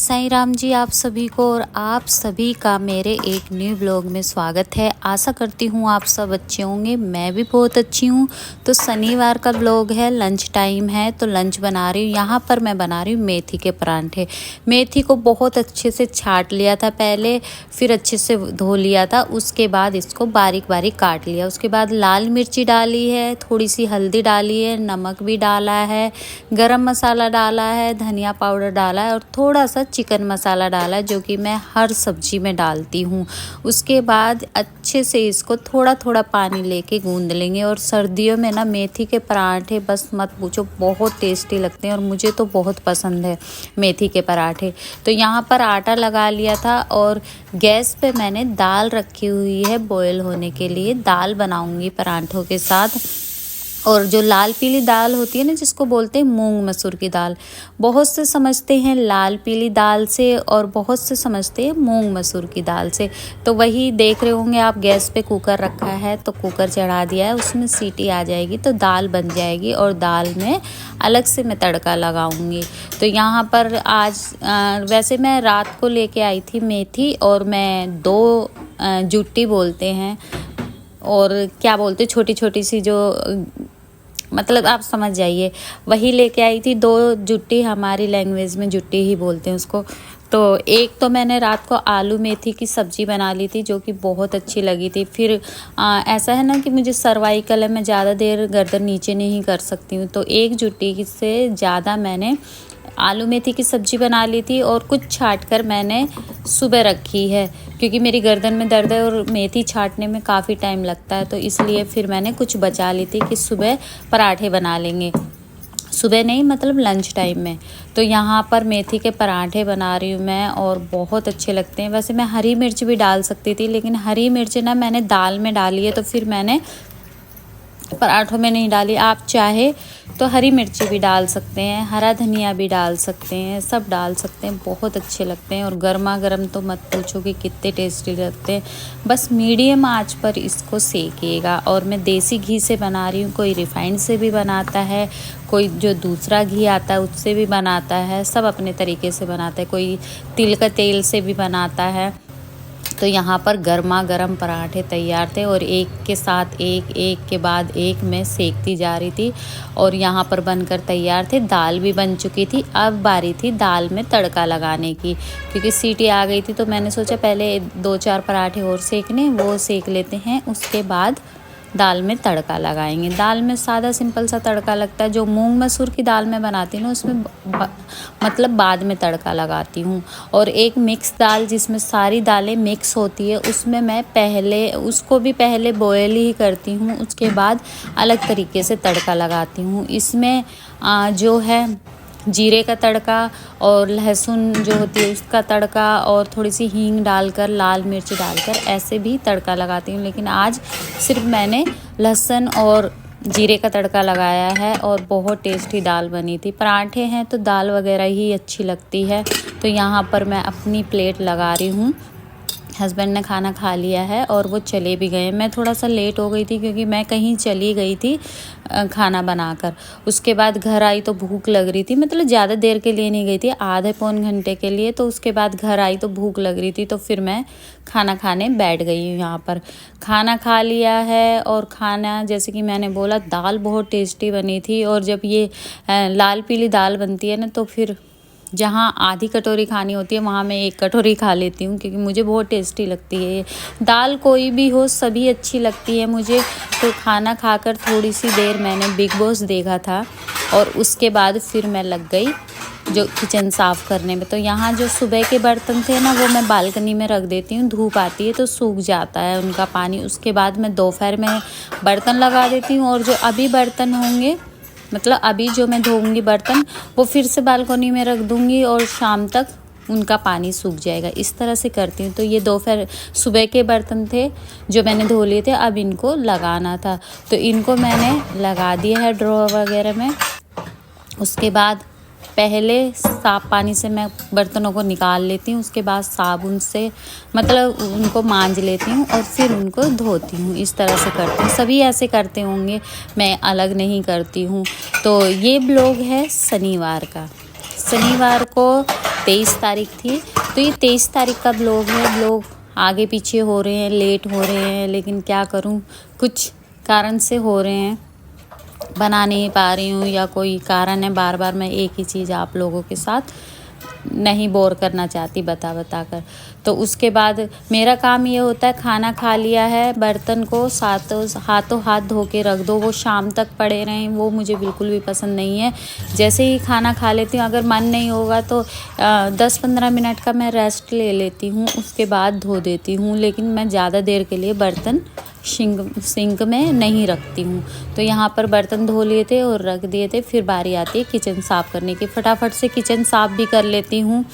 साईं राम जी आप सभी को और आप सभी का मेरे एक न्यू ब्लॉग में स्वागत है। आशा करती हूँ आप सब अच्छे होंगे, मैं भी बहुत अच्छी हूँ। तो शनिवार का ब्लॉग है, लंच टाइम है तो लंच बना रही हूँ। यहाँ पर मैं बना रही हूँ मेथी के परांठे। मेथी को बहुत अच्छे से छाट लिया था पहले, फिर अच्छे से धो लिया था, उसके बाद इसको बारीक बारीक काट लिया। उसके बाद लाल मिर्ची डाली है, थोड़ी सी हल्दी डाली है, नमक भी डाला है, गरम मसाला डाला है, धनिया पाउडर डाला है और थोड़ा सा चिकन मसाला डाला है जो कि मैं हर सब्जी में डालती हूँ। उसके बाद अच्छे से इसको थोड़ा थोड़ा पानी लेके गूंद लेंगे। और सर्दियों में ना मेथी के पराठे बस मत पूछो, बहुत टेस्टी लगते हैं और मुझे तो बहुत पसंद है मेथी के पराठे। तो यहाँ पर आटा लगा लिया था और गैस पे मैंने दाल रखी हुई है बॉयल होने के लिए। दाल बनाऊंगी पराठों के साथ। और जो लाल पीली दाल होती है ना, जिसको बोलते हैं मूंग मसूर की दाल, बहुत से समझते हैं लाल पीली दाल से और बहुत से समझते हैं मूंग मसूर की दाल से। तो वही देख रहे होंगे आप, गैस पे कुकर रखा है तो कुकर चढ़ा दिया है, उसमें सीटी आ जाएगी तो दाल बन जाएगी और दाल में अलग से मैं तड़का लगाऊंगी। तो यहाँ पर आज वैसे मैं रात को लेके आई थी मेथी, और मैं 2 जुट्टी बोलते हैं और क्या बोलते छोटी छोटी सी, जो मतलब आप समझ जाइए, वही लेके आई थी। 2 जुट्टी, हमारी लैंग्वेज में जुट्टी ही बोलते हैं उसको। तो एक तो मैंने रात को आलू मेथी की सब्ज़ी बना ली थी जो कि बहुत अच्छी लगी थी। फिर ऐसा है ना कि मुझे सर्वाइकल है, मैं ज़्यादा देर गर्दन नीचे नहीं कर सकती हूँ, तो 1 जुट्टी से ज़्यादा मैंने आलू मेथी की सब्ज़ी बना ली थी और कुछ छाट कर मैंने सुबह रखी है, क्योंकि मेरी गर्दन में दर्द है और मेथी छाटने में काफ़ी टाइम लगता है। तो इसलिए फिर मैंने कुछ बचा ली थी कि सुबह पराठे बना लेंगे। सुबह नहीं, मतलब लंच टाइम में। तो यहाँ पर मेथी के पराठे बना रही हूँ मैं और बहुत अच्छे लगते हैं। वैसे मैं हरी मिर्च भी डाल सकती थी, लेकिन हरी मिर्च ना मैंने दाल में डाली है तो फिर मैंने पराठों में नहीं डाली। आप चाहे तो हरी मिर्ची भी डाल सकते हैं, हरा धनिया भी डाल सकते हैं, सब डाल सकते हैं, बहुत अच्छे लगते हैं। और गर्मा गर्म तो मत पूछो कि कितने टेस्टी लगते हैं। बस मीडियम आंच पर इसको सेकिएगा। और मैं देसी घी से बना रही हूँ, कोई रिफाइंड से भी बनाता है, कोई जो दूसरा घी आता है उससे भी बनाता है, सब अपने तरीके से बनाता है, कोई तिल का तेल से भी बनाता है। तो यहाँ पर गर्मा गर्म पराठे तैयार थे और एक के साथ एक, एक के बाद एक मैं सेकती जा रही थी और यहाँ पर बनकर तैयार थे। दाल भी बन चुकी थी, अब बारी थी दाल में तड़का लगाने की, क्योंकि सीटी आ गई थी। तो मैंने सोचा पहले 2-4 पराठे और सेकने, वो सेक लेते हैं, उसके बाद दाल में तड़का लगाएंगे। दाल में सादा सिंपल सा तड़का लगता है। जो मूंग मसूर की दाल में बनाती हूँ ना, उसमें मतलब बाद में तड़का लगाती हूँ। और एक मिक्स दाल जिसमें सारी दालें मिक्स होती है, उसमें मैं पहले उसको भी पहले बॉयल ही करती हूँ, उसके बाद अलग तरीके से तड़का लगाती हूँ। इसमें जो है जीरे का तड़का और लहसुन जो होती है उसका तड़का और थोड़ी सी हींग डालकर, लाल मिर्च डालकर ऐसे भी तड़का लगाती हूँ। लेकिन आज सिर्फ मैंने लहसुन और जीरे का तड़का लगाया है और बहुत टेस्टी दाल बनी थी। पराठे हैं तो दाल वगैरह ही अच्छी लगती है। तो यहाँ पर मैं अपनी प्लेट लगा रही हूँ। हस्बैंड ने खाना खा लिया है और वो चले भी गए। मैं थोड़ा सा लेट हो गई थी क्योंकि मैं कहीं चली गई थी खाना बनाकर। उसके बाद घर आई तो भूख लग रही थी, मतलब ज़्यादा देर के लिए नहीं गई थी, आधे पौन घंटे के लिए। तो उसके बाद घर आई तो भूख लग रही थी, तो फिर मैं खाना खाने बैठ गई हूँ। यहाँ पर खाना खा लिया है और खाना, जैसे कि मैंने बोला, दाल बहुत टेस्टी बनी थी। और जब ये लाल पीली दाल बनती है ना, तो फिर जहाँ आधी कटोरी खानी होती है वहाँ मैं 1 कटोरी खा लेती हूँ, क्योंकि मुझे बहुत टेस्टी लगती है ये दाल। कोई भी हो सभी अच्छी लगती है मुझे। तो खाना खाकर थोड़ी सी देर मैंने बिग बॉस देखा था और उसके बाद फिर मैं लग गई जो किचन साफ़ करने में। तो यहाँ जो सुबह के बर्तन थे ना, वो मैं बालकनी में रख देती हूँ, धूप आती है तो सूख जाता है उनका पानी। उसके बाद मैं दोपहर में बर्तन लगा देती हूँ और जो अभी बर्तन होंगे, मतलब अभी जो मैं धोऊंगी बर्तन, वो फिर से बालकनी में रख दूंगी और शाम तक उनका पानी सूख जाएगा। इस तरह से करती हूँ। तो ये दोपहर सुबह के बर्तन थे जो मैंने धो लिए थे, अब इनको लगाना था तो इनको मैंने लगा दिया है ड्रॉअर वगैरह में। उसके बाद पहले साफ़ पानी से मैं बर्तनों को निकाल लेती हूँ, उसके बाद साबुन से मतलब उनको मांज लेती हूँ और फिर उनको धोती हूँ। इस तरह से करती हूँ, सभी ऐसे करते होंगे, मैं अलग नहीं करती हूँ। तो ये ब्लॉग है शनिवार का। शनिवार को 23 तारीख थी। तो ये 23 तारीख का ब्लॉग है। ब्लॉग आगे पीछे हो रहे हैं, लेट हो रहे हैं, लेकिन क्या करूं, कुछ कारण से हो रहे हैं, बना नहीं पा रही हूँ या कोई कारण है। बार बार मैं एक ही चीज़ आप लोगों के साथ नहीं बोर करना चाहती बता कर। तो उसके बाद मेरा काम ये होता है, खाना खा लिया है, बर्तन को हाथों हाथ धो के रख दो, वो शाम तक पड़े रहें, वो मुझे बिल्कुल भी पसंद नहीं है। जैसे ही खाना खा लेती हूँ, अगर मन नहीं होगा तो 10-15 मिनट का मैं रेस्ट ले लेती हूँ, उसके बाद धो देती हूँ। लेकिन मैं ज़्यादा देर के लिए बर्तन सिंक में नहीं रखती हूँ। तो यहाँ पर बर्तन धो लिए थे और रख दिए थे। फिर बारी आती है किचन साफ़ करने की, फटाफट से किचन साफ़ भी कर लेती हूँ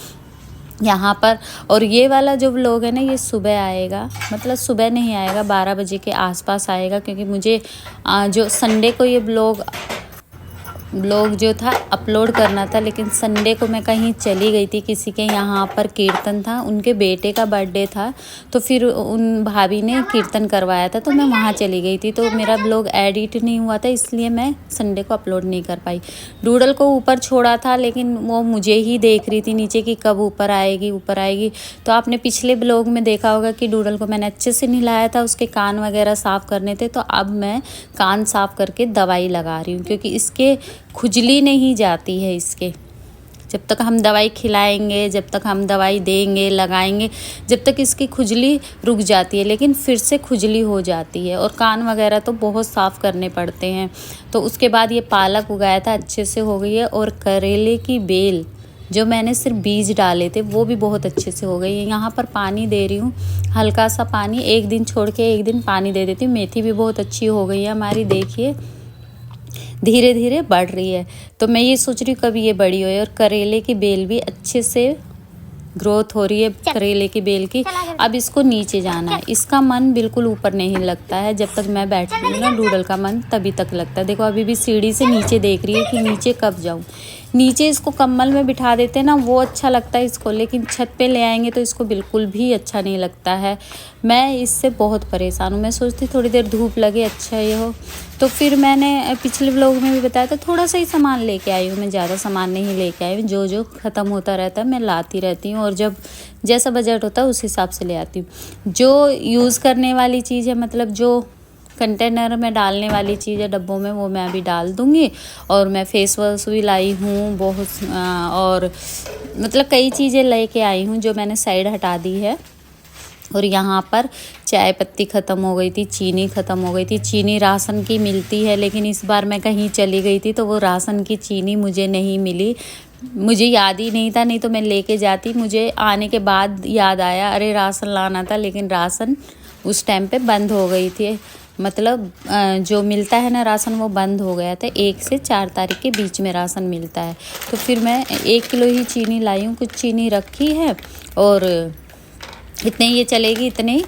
यहाँ पर। और ये वाला जो व्लॉग है ना, ये सुबह आएगा, मतलब सुबह नहीं आएगा, 12 बजे के आसपास आएगा, क्योंकि मुझे जो संडे को ये ब्लॉग जो था अपलोड करना था। लेकिन संडे को मैं कहीं चली गई थी, किसी के यहाँ पर कीर्तन था, उनके बेटे का बर्थडे था, तो फिर उन भाभी ने कीर्तन करवाया था, तो मैं वहाँ चली गई थी, तो मेरा ब्लॉग एडिट नहीं हुआ था, इसलिए मैं संडे को अपलोड नहीं कर पाई। डूडल को ऊपर छोड़ा था, लेकिन वो मुझे ही देख रही थी नीचे कि कब ऊपर आएगी। तो आपने पिछले ब्लॉग में देखा होगा कि डूडल को मैंने अच्छे से नहलाया था, उसके कान वगैरह साफ़ करने थे। तो अब मैं कान साफ़ करके दवाई लगा रही हूँ, क्योंकि इसके खुजली नहीं जाती है। इसके जब तक हम दवाई खिलाएंगे, जब तक हम दवाई देंगे, लगाएंगे, जब तक इसकी खुजली रुक जाती है, लेकिन फिर से खुजली हो जाती है। और कान वगैरह तो बहुत साफ़ करने पड़ते हैं। तो उसके बाद ये पालक उगाया था, अच्छे से हो गई है। और करेले की बेल जो मैंने सिर्फ बीज डाले थे, वो भी बहुत अच्छे से हो गई है। यहाँ पर पानी दे रही हूँ, हल्का सा पानी, एक दिन छोड़ के एक दिन पानी दे देती हूँ। मेथी भी बहुत अच्छी हो गई है हमारी, देखिए धीरे धीरे बढ़ रही है। तो मैं ये सोच रही हूँ कभी ये बड़ी हो। और करेले की बेल भी अच्छे से ग्रोथ हो रही है, करेले की बेल की। अब इसको नीचे जाना है, इसका मन बिल्कुल ऊपर नहीं लगता है। जब तक मैं बैठती हूँ ना, डूडल का मन तभी तक लगता है। देखो अभी भी सीढ़ी से नीचे देख रही है कि नीचे कब जाऊँ। नीचे इसको कम्बल में बिठा देते हैं ना, वो अच्छा लगता है इसको, लेकिन छत पे ले आएंगे तो इसको बिल्कुल भी अच्छा नहीं लगता है। मैं इससे बहुत परेशान हूँ। मैं सोचती थोड़ी देर धूप लगे, अच्छा ये हो। तो फिर मैंने पिछले व्लॉग में भी बताया था, थोड़ा सा ही सामान लेके आई हूँ मैं, ज़्यादा सामान नहीं लेके आई हूँ। जो ख़त्म होता रहता है मैं लाती रहती हूँ, और जब जैसा बजट होता है उस हिसाब से ले आती हूँ। जो यूज़ करने वाली चीज़ है, मतलब जो कंटेनर में डालने वाली चीज़ है डब्बों में, वो मैं अभी डाल दूँगी। और मैं फेस वॉश भी लाई हूँ बहुत, और मतलब कई चीज़ें लेके आई हूँ जो मैंने साइड हटा दी है। और यहाँ पर चाय पत्ती ख़त्म हो गई थी, चीनी ख़त्म हो गई थी। चीनी राशन की मिलती है, लेकिन इस बार मैं कहीं चली गई थी तो वो राशन की चीनी मुझे नहीं मिली। मुझे याद ही नहीं था, नहीं तो मैं लेके जाती। मुझे आने के बाद याद आया, अरे राशन लाना था, लेकिन राशन उस टाइम पे बंद हो गई थी। मतलब जो मिलता है ना राशन, वो बंद हो गया था। 1 से 4 तारीख के बीच में राशन मिलता है। तो फिर मैं 1 किलो ही चीनी लाई हूँ, कुछ चीनी रखी है, और इतने ये चलेगी, इतने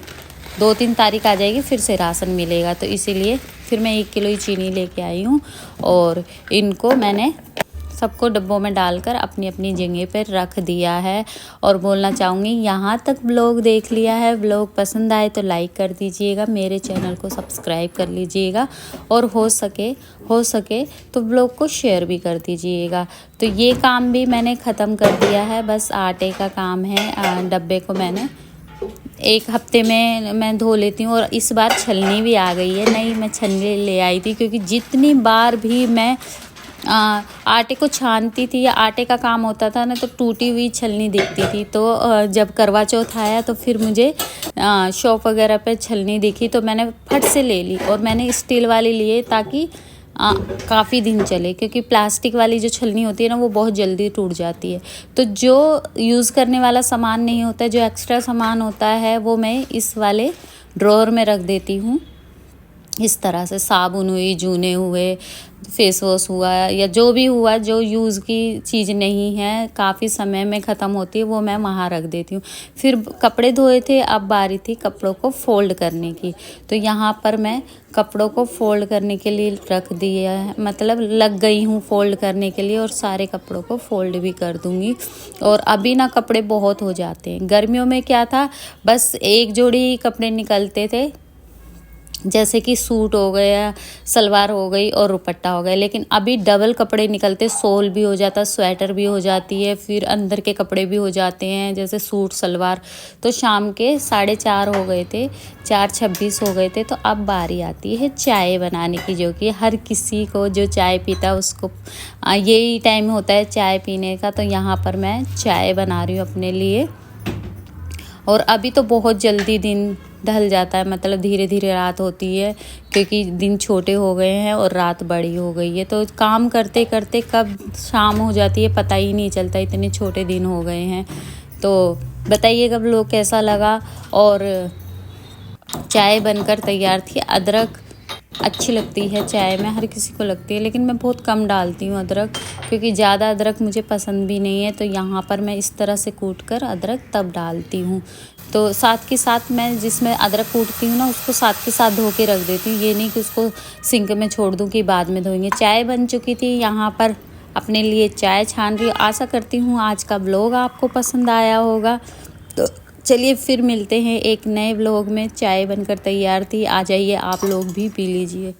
2-3 तारीख आ जाएगी, फिर से राशन मिलेगा। तो इसीलिए फिर मैं 1 किलो ही चीनी लेके आई हूँ। और इनको मैंने सबको डब्बों में डालकर अपनी अपनी जगह पर रख दिया है। और बोलना चाहूँगी, यहाँ तक ब्लॉग देख लिया है, ब्लॉग पसंद आए तो लाइक कर दीजिएगा, मेरे चैनल को सब्सक्राइब कर लीजिएगा, और हो सके तो ब्लॉग को शेयर भी कर दीजिएगा। तो ये काम भी मैंने ख़त्म कर दिया है, बस आटे का काम है। डब्बे को मैंने 1 हफ्ते में मैं धो लेती हूँ। और इस बार छलनी भी आ गई है, नहीं मैं छलनी ले आई थी, क्योंकि जितनी बार भी मैं आटे को छानती थी या आटे का काम होता था ना, तो टूटी हुई छलनी दिखती थी। तो जब करवा चौथ आया तो फिर मुझे शॉप वगैरह पे छलनी दिखी, तो मैंने फट से ले ली। और मैंने स्टील वाली लिए ताकि काफ़ी दिन चले, क्योंकि प्लास्टिक वाली जो छलनी होती है ना, वो बहुत जल्दी टूट जाती है। तो जो यूज़ करने वाला सामान नहीं होता है, जो एक्स्ट्रा सामान होता है, वो मैं इस वाले ड्रॉअर में रख देती हूँ। इस तरह से साबुन हुई, जूने हुए, फेस वॉश हुआ, या जो भी हुआ, जो यूज़ की चीज़ नहीं है, काफ़ी समय में ख़त्म होती है, वो मैं वहाँ रख देती हूँ। फिर कपड़े धोए थे, अब बारी थी कपड़ों को फ़ोल्ड करने की। तो यहाँ पर मैं कपड़ों को फ़ोल्ड करने के लिए रख दिया है, मतलब लग गई हूँ फ़ोल्ड करने के लिए, और सारे कपड़ों को फ़ोल्ड भी कर दूँगी। और अभी ना कपड़े बहुत हो जाते हैं। गर्मियों में क्या था, बस 1 जोड़ी कपड़े निकलते थे, जैसे कि सूट हो गया, सलवार हो गई और दुपट्टा हो गया। लेकिन अभी डबल कपड़े निकलते, शॉल भी हो जाता, स्वेटर भी हो जाती है, फिर अंदर के कपड़े भी हो जाते हैं जैसे सूट सलवार। तो शाम के 4:30 हो गए थे, 4:26 हो गए थे। तो अब बारी आती है चाय बनाने की, जो कि हर किसी को जो चाय पीता है उसको यही टाइम होता है चाय पीने का। तो यहाँ पर मैं चाय बना रही हूँ अपने लिए। और अभी तो बहुत जल्दी दिन ढल जाता है, मतलब धीरे धीरे रात होती है, क्योंकि दिन छोटे हो गए हैं और रात बड़ी हो गई है। तो काम करते करते कब शाम हो जाती है पता ही नहीं चलता, इतने छोटे दिन हो गए हैं। तो बताइएगा व्लॉग कैसा लगा। और चाय बनकर तैयार थी। अदरक अच्छी लगती है चाय में, हर किसी को लगती है, लेकिन मैं बहुत कम डालती हूँ अदरक, क्योंकि ज़्यादा अदरक मुझे पसंद भी नहीं है। तो यहाँ पर मैं इस तरह से कूट कर अदरक तब डालती हूँ। तो साथ के साथ मैं जिसमें अदरक कूटती हूँ ना, उसको साथ के साथ धो के रख देती हूँ। ये नहीं कि उसको सिंक में छोड़ दूँ कि बाद में धोएंगे। चाय बन चुकी थी, यहाँ पर अपने लिए चाय छान रही हूँ। आशा करती हूँ आज का व्लॉग आपको पसंद आया होगा। तो चलिए फिर मिलते हैं एक नए व्लॉग में। चाय बनकर तैयार थी, आ जाइए आप लोग भी पी लीजिए।